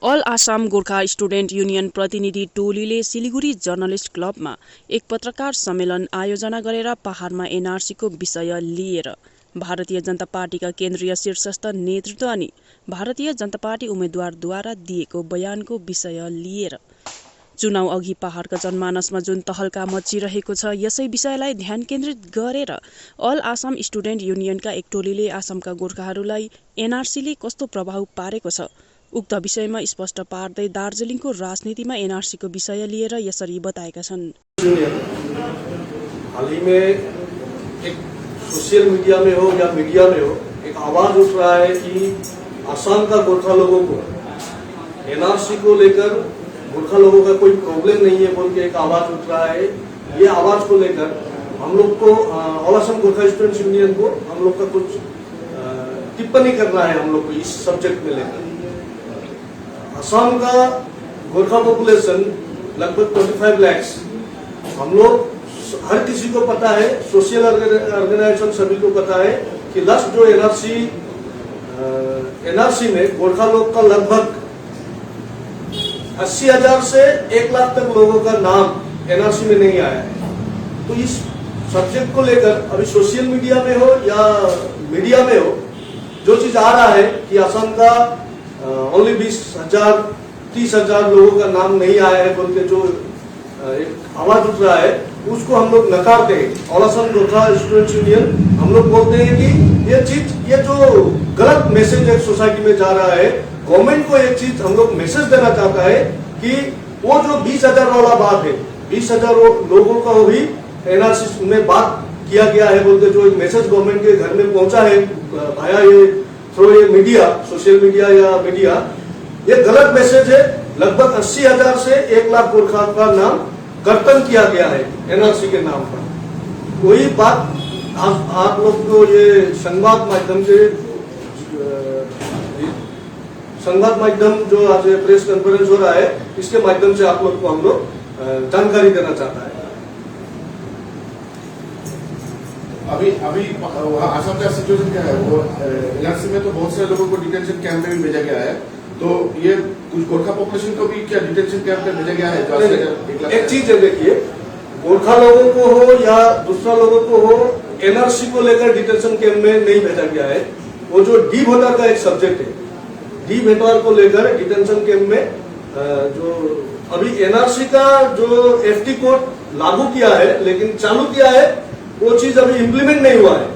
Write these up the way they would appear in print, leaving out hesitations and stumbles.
अल Assam Gorkha student union प्रतिनिधि टोलीले Siliguri journalist क्लबमा एक पत्रकार सम्मेलन आयोजना गरेर पहाडमा एनआरसीको विषय लिएर भारतीय जनता पार्टीका केन्द्रीय शीर्षस्थ नेतृत्व अनि भारतीय जनता पार्टी उम्मेद्वारद्वारा दिएको बयानको विषय लिएर चुनाव अघि पहाडका जनमानसमा जुन तहल्का मचिरहेको छ यसै विषयलाई ध्यान केन्द्रित गरेर अल आसाम स्टुडेन्ट युनियनका एक टोलीले आसामका गोर्खाहरूलाई एनआरसीले कस्तो प्रभाव पारेको छ उक्त विषयमा स्पष्ट पार्दै दार्जिलिङको राजनीतिमा एनआरसीको विषय लिएर यसरी बताएका छन्। हाल ही में एक सोशल मीडिया में हो या मीडिया में हो एक आवाज उठ रहा है कि आसाम का गोरखा लोगों को एनआरसी को लेकर गोरखा लोगों का कोई प्रॉब्लम नहीं है बोल के एक आवाज उठ रहा है। ये आवाज को लेकर हम लोग को all Assam Gorkha students union को हम लोग का कुछ टिप्पणी करना है हम लोग को इस सब्जेक्ट में लेकर। असम का गोरखा पॉपुलेशन लगभग 25 लाख। हम लोग हर किसी को पता है, सोशल ऑर्गेनाइजेशन सभी को पता है कि लास्ट जो एनआरसी में गोरखा लोग का लगभग 80,000 से 1 लाख तक लोगों का नाम एनआरसी में नहीं आया है। तो इस सब्जेक्ट को लेकर अभी सोशल मीडिया में हो या मीडिया में हो जो चीज आ रहा है कि असम का ओनली 20,000 30,000 लोगों का नाम नहीं आया है बोल के जो एक आवाज उठ रहा है उसको हम लोग नकारते हैं। All Assam Gorkha students union हम लोग बोलते हैं कि ये जो गलत मैसेज एक सोसाइटी में जा रहा है, गवर्नमेंट को एक चीज हम लोग मैसेज देना चाहता है कि वो जो 20,000 वाला बात है, 20,000 लोगों का भी एनआरसी में बात किया गया है बोलते जो एक मैसेज गवर्नमेंट के घर में पहुंचा है भाया ये थ्रू ये मीडिया, सोशल मीडिया या मीडिया, ये गलत मैसेज है। लगभग 80,000 से 1 लाख गोरखा का नाम कर्तन किया गया है एनआरसी के नाम पर। वही बात आप लोग को ये संवाद माध्यम जो आज प्रेस कॉन्फ्रेंस हो रहा है इसके माध्यम से आप लोग को हम लोग जानकारी देना चाहता है। अभी आसाम का सिचुएशन क्या है? वो एनआरसी में तो बहुत सारे लोगों को डिटेंशन कैंप में भी भेजा गया है, तो ये कुछ गोरखा पॉपुलेशन को भी क्या डिटेंशन कैंप में भेजा गया है? एक चीज है, देखिए, गोरखा लोगों को हो या दूसरा लोगों को हो एनआरसी को लेकर डिटेंशन कैंप में नहीं भेजा गया है। वो जो डी वोटर का एक सब्जेक्ट है, डी वोटर को लेकर डिटेंशन कैंप में जो अभी एनआरसी का जो एफटी कोड लागू किया है लेकिन चालू किया है वो चीज अभी इम्प्लीमेंट नहीं हुआ है।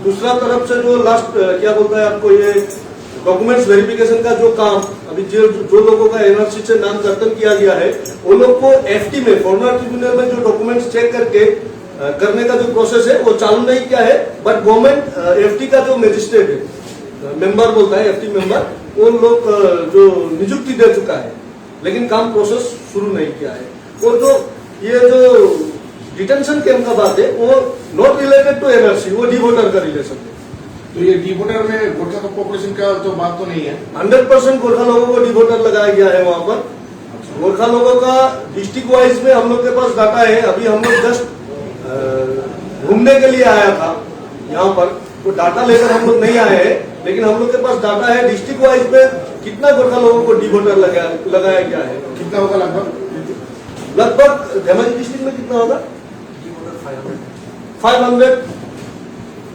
दूसरा तरफ से जो लास्ट क्या बोलता है आपको ये डॉक्यूमेंट्स वेरिफिकेशन का जो काम अभी जो लोगों का एनआरसी से नाम कर्तन किया गया है वो लोग को एफटी में फॉर्मर ट्रिब्यूनल में जो डॉक्यूमेंट्स चेक करके करने का जो प्रोसेस है वो चालू नहीं किया है। बट गवर्नमेंट एफटी का जो मजिस्ट्रेट है, मेंबर बोलता है एफटी मेंबर, वो लोग जो नियुक्ति दे चुका है लेकिन काम प्रोसेस शुरू नहीं किया है। और जो ये जो डिटेंशन कैंप का बात है वो नॉट रिलेटेड टू एनआरसी, वो डी वोटर का रिलेशन है। तो ये डी वोटर में गोरखा का पॉपुलेशन का तो बात तो नहीं है। 100% गोरखा लोगों को डी वोटर लगाया गया है वहां पर। गोरखा लोगों का डिस्ट्रिक्ट वाइज में हम लोग के पास डाटा है। अभी हम लोग जस्ट घूमने के लिए आया था यहाँ पर, तो डाटा लेकर हम लोग नहीं आए हैं, लेकिन हम लोग के पास डाटा है डिस्ट्रिक्ट वाइज में कितना गोरखा लोगों को डी वोटर लगाया गया है। कितना होगा लगभग धेमाजी डिस्ट्रिक्ट में कितना होगा? 500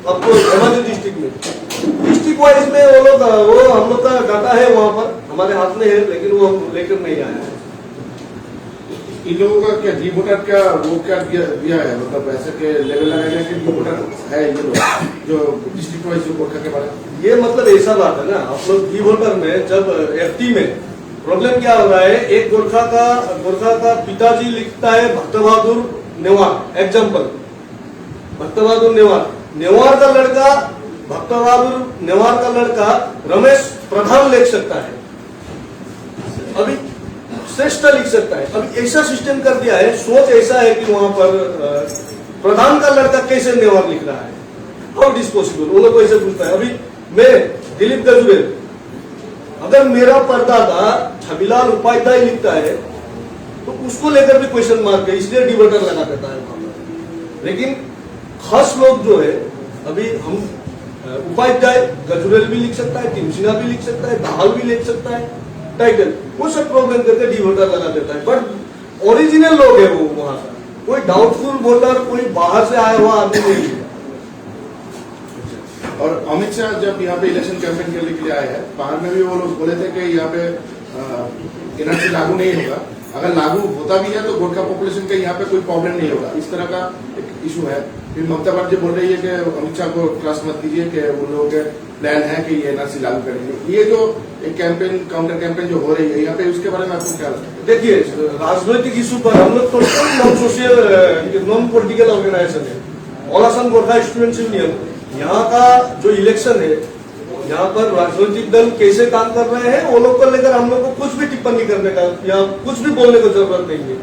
आपको धेमाजी डिस्ट्रिक्ट में। डिस्ट्रिक्ट वाइज में वो हम लोग का डाटा है वहां पर, हमारे हाथ में है, लेकिन वो हम लेकर नहीं आया है। इन लोगों का क्या डी वोटर का वो क्या दिया है, मतलब ऐसे के लेवल लगाया कि डी वोटर है ये लोग जो डिस्ट्रिक्ट वाइज जो गोरखा के बारे में? ये मतलब ऐसा बात है ना, आप लोग डी वोटर में जब एफटी में प्रॉब्लम क्या हो रहा है, एक गोरखा का पिताजी लिखता है भक्त बहादुर नेवार, एग्जाम्पल भक्त बहादुर नेवार का लड़का, भक्त बहादुर नेवार का लड़का रमेश प्रधान लिख सकता है, अभी श्रेष्ठ लिख सकता है। अभी ऐसा सिस्टम कर दिया है, सोच ऐसा है कि वहां पर प्रधान का लड़का कैसे नेवार लिख रहा है, हाउ इट इज पॉसिबल, वो लोग को ऐसे पूछता है। अभी मैं दिलीप गजुरेल, अगर मेरा परदादा छबिलाल उपाध्याय लिखता है तो उसको लेकर भी क्वेश्चन मार्क है, इसलिए डी वोटर लगा देता है वहां पर। लेकिन खास लोग जो है, अभी हम उपाध्याय गजुरेल भी लिख सकता है, टिमसिना भी लिख सकता है, दाहाल भी लिख सकता है, टाइटल, वो सब प्रॉब्लम करके डी वोटर लगा देता है। बट ओरिजिनल लोग है वो वहां का, कोई डाउटफुल वोटर, कोई बाहर से आया हुआ आदमी नहीं है। और अमित शाह जब यहाँ पे इलेक्शन कैंपेन करने के लिए आए हैं, बाहर में भी वो लोग बोले थे कि यहाँ पे एनआरसी लागू नहीं होगा, अगर लागू होता भी है तो गोरखा पॉपुलेशन का यहाँ पे कोई प्रॉब्लम नहीं होगा, इस तरह का एक इशू है। फिर ममता बनर्जी बोल रही है कि अमित शाह को ट्रस्ट मत दीजिए कि उन लोगों के प्लान है कि ये एनआरसी लागू करेंगे। ये जो एक कैंपेन, काउंटर कैंपेन जो हो रही है यहाँ पे, उसके बारे में आपको क्या लगता है? देखिए, राजनीतिक इशू पर हम लोग तो non social, non political organisation है, all Assam Gorkha students union. यहाँ का जो इलेक्शन है, यहाँ पर राजनीतिक दल कैसे काम कर रहे हैं वो लोग को लेकर हम लोग को कुछ भी टिप्पणी करने का या कुछ भी बोलने की जरूरत नहीं है।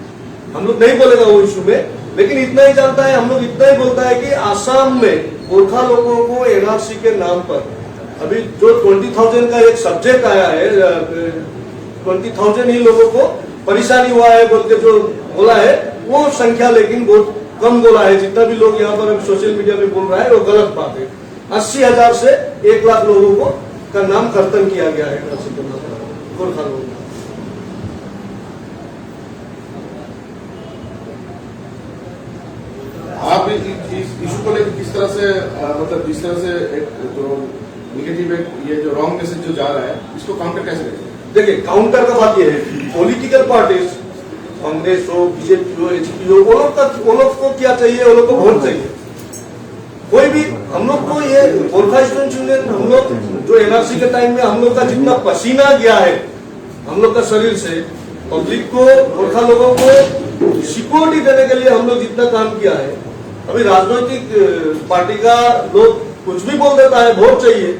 हम लोग नहीं बोलेगा वो इशू में, लेकिन इतना ही जानता है, हम लोग इतना ही बोलता है कि आसाम में गोरखा लोगों को एनआरसी के नाम पर अभी जो 20,000 का एक सब्जेक्ट आया है, 20,000 ही लोगों को परेशानी हुआ है बोल के जो बोला है, वो संख्या लेकिन बहुत कम बोला है। जितना भी लोग यहाँ पर सोशल मीडिया में बोल रहा है वो गलत बात है। 80,000 से 1 लाख लोगों को का नाम कर्तन किया गया है गोरखा लोगों का। आप इस इशू को लेकर किस तरह से मतलब जिस तरह से एक जो निगेटिव ये जो रॉन्ग मैसेज जो जा रहा है, इसको काउंटर कैसे करेंगे? देखिए, काउंटर का बात यह है, पॉलिटिकल पार्टीज, कांग्रेस हो, बीजेपी हो, एचपी हो, वो लोग को क्या चाहिए, वो लोग को वोट चाहिए। कोई भी हम लोग को ये गोरखा स्टूडेंट यूनियन, हम लोग जो एनआरसी के टाइम में हम लोग का जितना पसीना गया है हम लोग का शरीर से, पब्लिक को, गोरखा लोगों को सिक्योरिटी देने के लिए हम लोग जितना काम किया है। अभी राजनीतिक पार्टी का लोग कुछ भी बोल देता है, वोट चाहिए,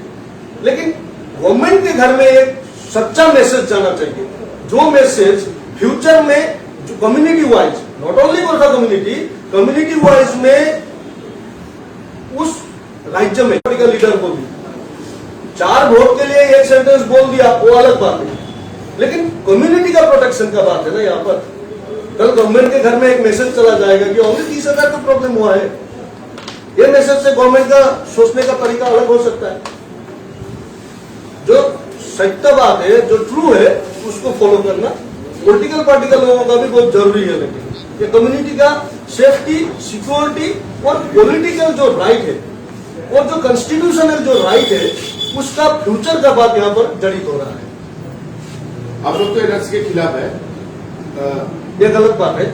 लेकिन गवर्नमेंट के घर में एक सच्चा मैसेज जाना चाहिए, जो मैसेज फ्यूचर में जो community wise, not only Gorkha community, community wise में उस राज्य में पॉलिटिकल लीडर को भी 4 वोट के लिए एक सेंटेंस बोल दिया, वो अलग बात है, लेकिन कम्युनिटी का प्रोटेक्शन का बात है ना। यहाँ पर कल गवर्नमेंट के घर में एक मैसेज चला जाएगा कि ओनली 30,000 का प्रॉब्लम हुआ है, ये मैसेज से गवर्नमेंट का सोचने का तरीका अलग हो सकता है। जो सत्य बात है, जो ट्रू है, उसको फॉलो करना पॉलिटिकल पार्टी का लोगों का भी बहुत जरूरी है। लेकिन ये कम्युनिटी का सेफ्टी, सिक्योरिटी और पॉलिटिकल जो राइट है और जो कॉन्स्टिट्यूशनल जो राइट है, उसका फ्यूचर का बात यहाँ पर जड़ित हो रहा है। आप लोग तो एनआरसी के खिलाफ है, ये गलत बात है।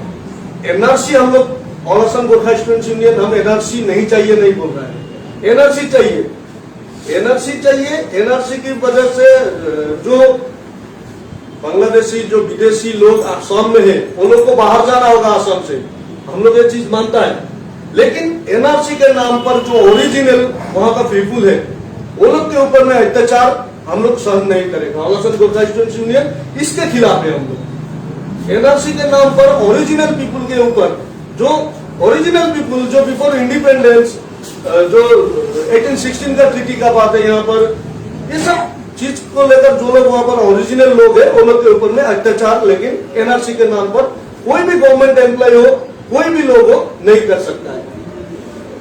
एनआरसी हम लोग all Assam Gorkha students union, हम एनआरसी नहीं चाहिए नहीं बोल रहे हैं, एनआरसी चाहिए, एनआरसी चाहिए। एनआरसी की वजह से जो बांग्लादेशी, जो विदेशी लोग आसाम में है, वो लोग को बाहर जाना होगा आसाम से, हम लोग ये चीज मानता है, लेकिन एनआरसी के नाम पर जो ओरिजिनल वहां का पीपुल है, वो लोग के ऊपर में अत्याचार हम लोग सहन नहीं करेगा। All Assam Gorkha students union इसके खिलाफ है। हम लोग एनआरसी के नाम पर ओरिजिनल पीपुल के ऊपर, जो ओरिजिनल पीपुल जो बिफोर इंडिपेंडेंस, जो 1816 का ट्रीटी का बात है यहाँ पर, ये सब चीज को लेकर जो लोग वहां पर ओरिजिनल लोग हैं, वो लोग के ऊपर में अत्याचार, लेकिन एनआरसी के नाम पर कोई भी गवर्नमेंट एम्प्लॉय हो, कोई भी लोग हो, नहीं कर सकता है।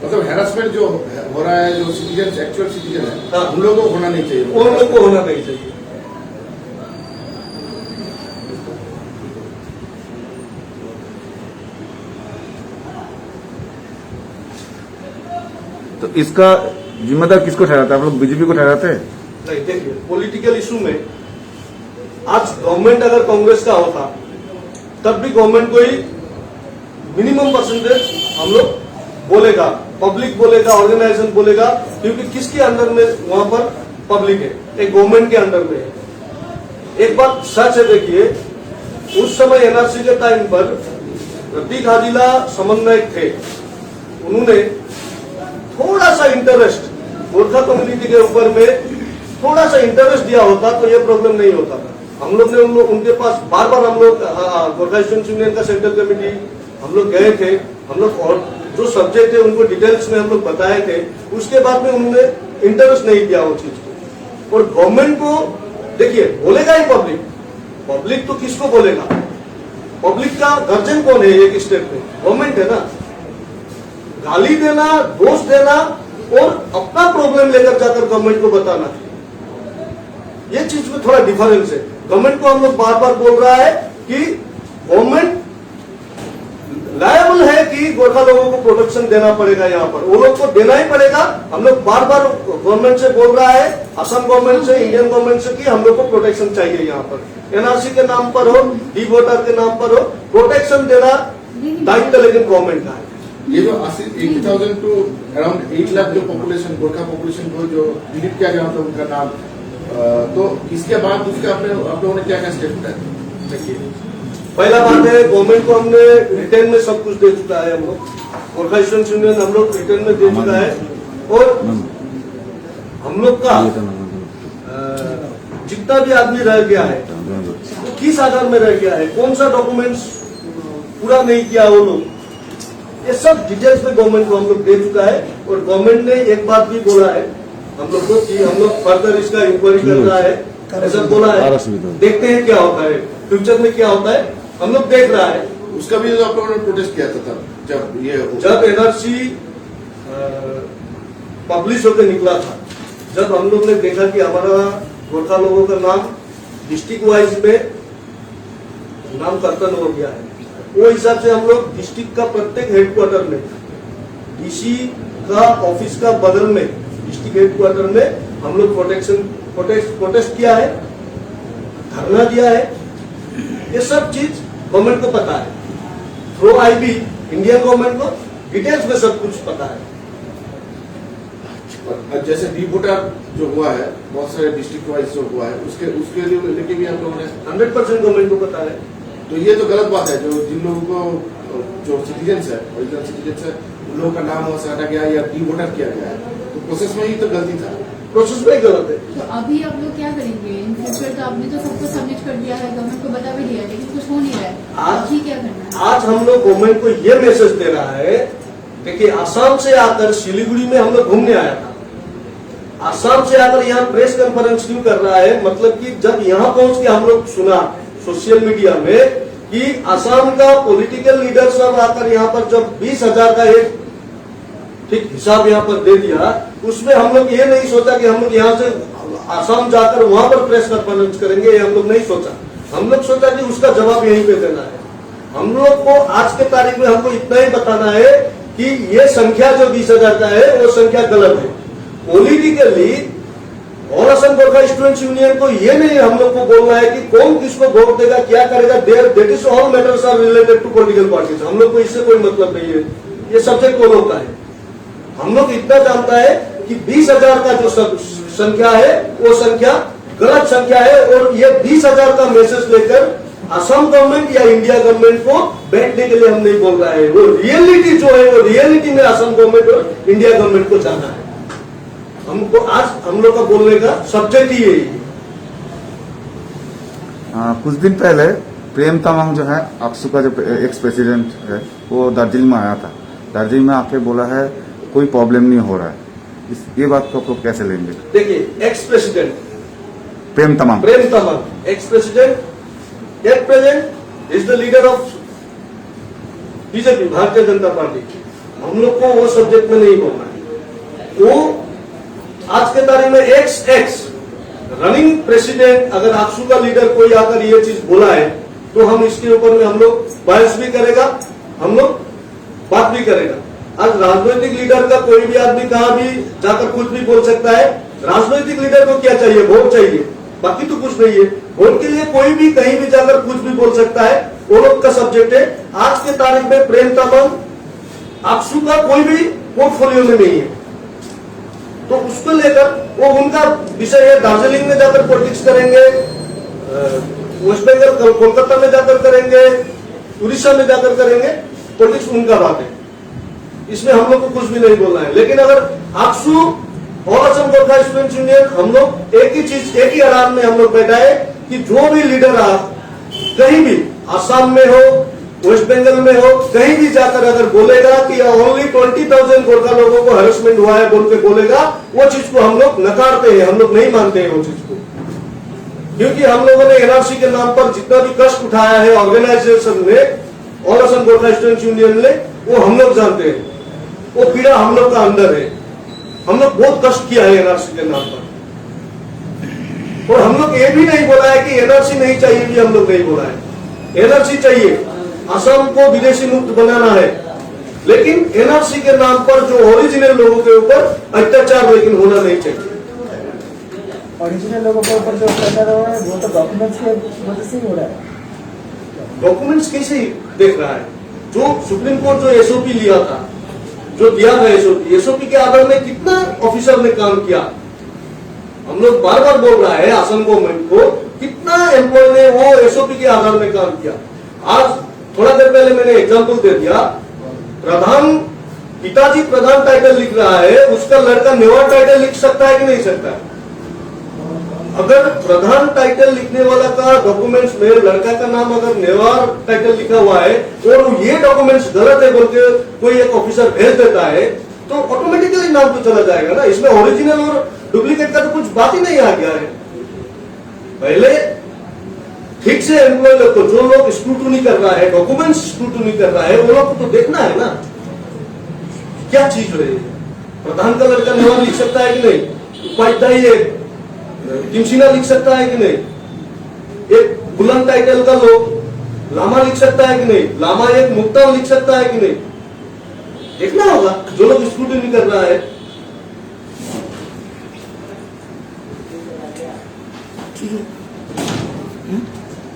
मतलब हैरेसमेंट जो हो रहा है, जो सिटीजन, एक्चुअल सिटीजन है, हाँ, उन लोगों को होना नहीं चाहिए, उन लोगों को होना नहीं चाहिए। तो इसका जिम्मेदार किसको ठहराते हैं? आप लोग बीजेपी को ठहराते हैं? नहीं, देखिए, पॉलिटिकल इशू में आज गवर्नमेंट अगर कांग्रेस का होता तब भी गवर्नमेंट को ही मिनिमम परसेंटेज हम लोग बोलेगा, पब्लिक बोलेगा, ऑर्गेनाइजेशन बोलेगा, क्योंकि किसके अंडर में वहां पर पब्लिक है, एक गवर्नमेंट के अंडर में है। एक बात सच है, देखिए, उस समय एनआरसी के टाइम पर प्रतीक हाजिला समन्वयक थे, उन्होंने थोड़ा सा इंटरेस्ट गोरखा कम्युनिटी के ऊपर में थोड़ा सा इंटरेस्ट दिया होता तो ये प्रॉब्लम नहीं होता था। हम लोग ने उनके पास बार बार हम लोग गोरखा स्टूडेंट्स यूनियन का सेंट्रल कमेटी हम लोग गए थे, हम लोग और जो सब्जेक्ट है उनको डिटेल्स में हम लोग बताए थे, उसके बाद में उन्होंने इंटरेस्ट नहीं दिया वो चीज को। और गवर्नमेंट को देखिए, बोलेगा ही पब्लिक, पब्लिक तो किसको बोलेगा? पब्लिक का गार्जियन कौन है एक स्टेट में? गवर्नमेंट है ना। गाली देना, दोष देना और अपना प्रॉब्लम लेकर जाकर गवर्नमेंट को बताना, ये चीज में थोड़ा डिफरेंस है। गवर्नमेंट को हम लोग बार बार बोल रहा है कि गवर्नमेंट लायबल है कि गोरखा लोगों को प्रोटेक्शन देना पड़ेगा। यहाँ पर वो लोग को देना ही पड़ेगा। हम लोग बार बार गवर्नमेंट से बोल रहा है, असम गवर्नमेंट से, इंडियन गवर्नमेंट से, कि हम लोग को प्रोटेक्शन चाहिए। यहाँ पर एनआरसी के नाम पर हो, डी वोटर के नाम पर हो, प्रोटेक्शन देना दायित्व लेकिन गवर्नमेंट का है। ये जो 80,000 टू अराउंड 8 लाख जो पॉपुलेशन, गोरखा पॉपुलेशन को जो डिलीट किया गया मतलब उनका नाम, तो इसके बाद उसके आप लोगों ने क्या क्या स्टेप उठाया? देखिए, पहला बात है, गवर्नमेंट को हमने रिटर्न में सब कुछ दे चुका है। हम लोग गोरखा स्टूडेंट्स यूनियन हम लोग रिटर्न में दे चुका है। और हम लोग का जितना भी आदमी रह गया है, किस आधार में रह गया है, कौन सा डॉक्यूमेंट्स पूरा नहीं किया वो लोग, ये सब डिटेल्स में गवर्नमेंट को हम लोग दे चुका है। और गवर्नमेंट ने एक बात भी बोला है हम लोग को कि हम लोग फर्दर इसका इंक्वायरी कर रहा है, ऐसा बोला है। देखते हैं क्या होता है, फ्यूचर में क्या होता है, हम लोग देख रहा है। उसका भी जो आप लोगों ने प्रोटेस्ट किया था तब, जब एनआरसी पब्लिश होकर निकला था, जब हम लोग ने देखा कि हमारा गोरखा लोगों का नाम डिस्ट्रिक्ट वाइज में नाम कर्तन हो गया है, वो हिसाब से हम लोग डिस्ट्रिक्ट का प्रत्येक हेडक्वार्टर में, डीसी का ऑफिस का बगल में, डिस्ट्रिक्ट हेडक्वार्टर में हम लोग प्रोटेस्ट किया है, धरना दिया है। ये सब चीज गवर्नमेंट को पता है। थ्रू आईबी इंडियन गवर्नमेंट को डिटेल्स में सब कुछ पता है। जैसे डी वोटर जो हुआ है, बहुत सारे डिस्ट्रिक्ट वाइज जो हुआ है, उसके लिए लेके भी आप लोगों ने 100% गवर्नमेंट को पता है। तो ये तो गलत बात है। जो जिन लोगों को जो सिटीजन्स है, ओरिजिनल सिटीजन्स है, उन लोगों का नाम वहां से हटा गया या डी वोटर किया गया है, तो प्रोसेस में ही तो गलती था, प्रोसेस में ही गलत है। तो अभी आप लोग क्या करेंगे इन फ्यूचर? तो आपने तो सबको सबमिट कर दिया है, गवर्नमेंट को बता भी दिया है, लेकिन कुछ हो नहीं रहा है। अभी क्या करना है? आज हम लोग गवर्नमेंट को ये मैसेज दे रहा है, देखिए आसाम से आकर सिलीगुड़ी में हम लोग घूमने आया था, आसाम से आकर यहाँ प्रेस कॉन्फ्रेंस क्यों कर रहा है? मतलब कि जब यहाँ पहुंच के हम लोग सुना सोशल मीडिया में कि आसाम का पॉलिटिकल लीडर सब आकर यहाँ पर जब 20,000 का एक ठीक हिसाब यहाँ पर दे दिया, उसमें हम लोग ये नहीं सोचा कि हम लोग यहाँ से आसाम जाकर वहां पर प्रेस कॉन्फ्रेंस करेंगे, ये हम लोग नहीं सोचा। हम लोग सोचा कि उसका जवाब यहीं पे देना है। हम लोग को आज के तारीख में हमको इतना ही बताना है कि ये संख्या जो 20,000 का है वो संख्या गलत है। पॉलिटिकली और असम गोरखा स्टूडेंट्स यूनियन को ये नहीं हम लोग को बोलना है कि कौन किसको वोट देगा, क्या करेगा, that is all matters are related to political parties. हम लोग को इससे कोई मतलब नहीं है, ये सब्जेक्ट वो लोग का है। हम लोग इतना जानता है कि 20,000 का जो संख्या है वो संख्या गलत संख्या है। और ये 20,000 का मैसेज लेकर असम गवर्नमेंट या इंडिया गवर्नमेंट को बैठने के लिए हम नहीं बोल रहा है। वो रियलिटी जो है, वो रियलिटी में असम गवर्नमेंट और इंडिया गवर्नमेंट को जाना है। हमको आज हम लोग का बोलने का सब्जेक्ट ही यही है। कुछ दिन पहले प्रेम तमांग जो है अक्सू का जो एक्स प्रेसिडेंट है, वो दार्जिलिंग में आया था। दार्जिलिंग में आके बोला है कोई प्रॉब्लम नहीं हो रहा है। ये बात को आप लोग कैसे लेंगे? देखिए, ex president Prem Tamang ex president, at present is the leader of BJP, Bharatiya Janata party. हम लोग को वो सब्जेक्ट में नहीं बोलना है। वो आज के तारीख में एक्स रनिंग प्रेसिडेंट, अगर आक्सू का लीडर कोई आकर ये चीज बोला है तो हम इसके ऊपर में हम लोग बहस भी करेगा, हम लोग बात भी करेगा। आज राजनीतिक लीडर का कोई भी आदमी कहाँ भी जाकर कुछ भी बोल सकता है। राजनीतिक लीडर को क्या चाहिए? वोट चाहिए, बाकी तो कुछ नहीं है। वोट के लिए कोई भी कहीं भी जाकर कुछ भी बोल सकता है, वो लोग का सब्जेक्ट है। आज के तारीख में प्रेम तमांग आक्सू का कोई भी पोर्टफोलियो में नहीं है, तो उसको लेकर वो उनका विषय है। दार्जिलिंग में जाकर पॉलिटिक्स करेंगे, वेस्ट बंगाल कोलकाता में जाकर करेंगे, उड़ीसा में जाकर करेंगे, पॉलिटिक्स उनका बात है। इसमें हम लोग को कुछ भी नहीं बोलना है। लेकिन अगर आक्सू और असम गोरखा स्टूडेंट्स यूनियन हम लोग एक ही चीज, एक ही आराम में हम लोग बैठाए कि जो भी लीडर आप कहीं भी आसाम में हो, वेस्ट बंगाल में हो, कहीं भी जाकर अगर बोलेगा कि ओनली 20,000 गोरखा लोगों को हैरेसमेंट हुआ है बोल के बोलेगा, वो चीज को हम लोग नकारते हैं, हम लोग नहीं मानते हैं वो चीज को। क्योंकि हम लोगों ने एनआरसी के नाम पर जितना भी कष्ट उठाया है ऑर्गेनाइजेशन ने और असम गोरखा स्टूडेंट्स यूनियन ने, वो हम लोग जानते हैं। वो पीड़ा हम लोग का अंदर है। हम लोग बहुत कष्ट किया है एनआरसी के नाम पर। और हम लोग ये भी नहीं बोला है कि एनआरसी नहीं चाहिए, भी हम लोग नहीं बोला है। एनआरसी चाहिए, असम को विदेशी मुक्त बनाना है, लेकिन एनआरसी के नाम पर जो ओरिजिनल लोगों के ऊपर अत्याचार लेकिन होना नहीं चाहिए। ओरिजिनल लोगों के ऊपर जो अत्याचार हो रहा है वो तो डॉक्यूमेंट्स के वजह से ही हो रहा है। डॉक्यूमेंट्स कैसे देख रहा है? जो सुप्रीम कोर्ट जो एसओपी लिया था, जो दिया था एसओपी के आधार में कितना ऑफिसर ने काम किया? हम लोग बार बार बोल रहा है असम गवर्नमेंट को, कितना एम्प्लॉय ने वो एसओपी के आधार में काम किया। आज थोड़ा देर पहले मैंने एग्जांपल दे दिया, पिताजी प्रधान टाइटल लिख रहा है, उसका लड़का नेवार टाइटल लिख सकता है कि नहीं सकता है? अगर प्रधान टाइटल लिखने वाला का डॉक्यूमेंट्स में लड़का का नाम अगर नेवार टाइटल लिखा हुआ है और ये डॉक्यूमेंट्स गलत है बोल के कोई एक ऑफिसर भेज देता है, तो ऑटोमेटिकली नाम तो चला जाएगा ना। इसमें ओरिजिनल और डुप्लीकेट का तो कुछ बात ही नहीं आ गया है। पहले ठीक से एम्प्लॉय लोग को, जो लोग स्क्रूटनी कर रहा है, डॉक्यूमेंट्स स्क्रूटनी कर रहा है, वो लोग को तो देखना है ना क्या चीज है। प्रधान का लड़का नेवार लिख सकता है कि नहीं? उपाध्याय टिमसिना लिख सकता है कि नहीं? एक बुलंद टाइटल का लोग लामा लिख सकता है कि नहीं? लामा एक मुक्ता लिख सकता है कि नहीं? देखना होगा जो लोग स्क्रूटनी कर रहा है।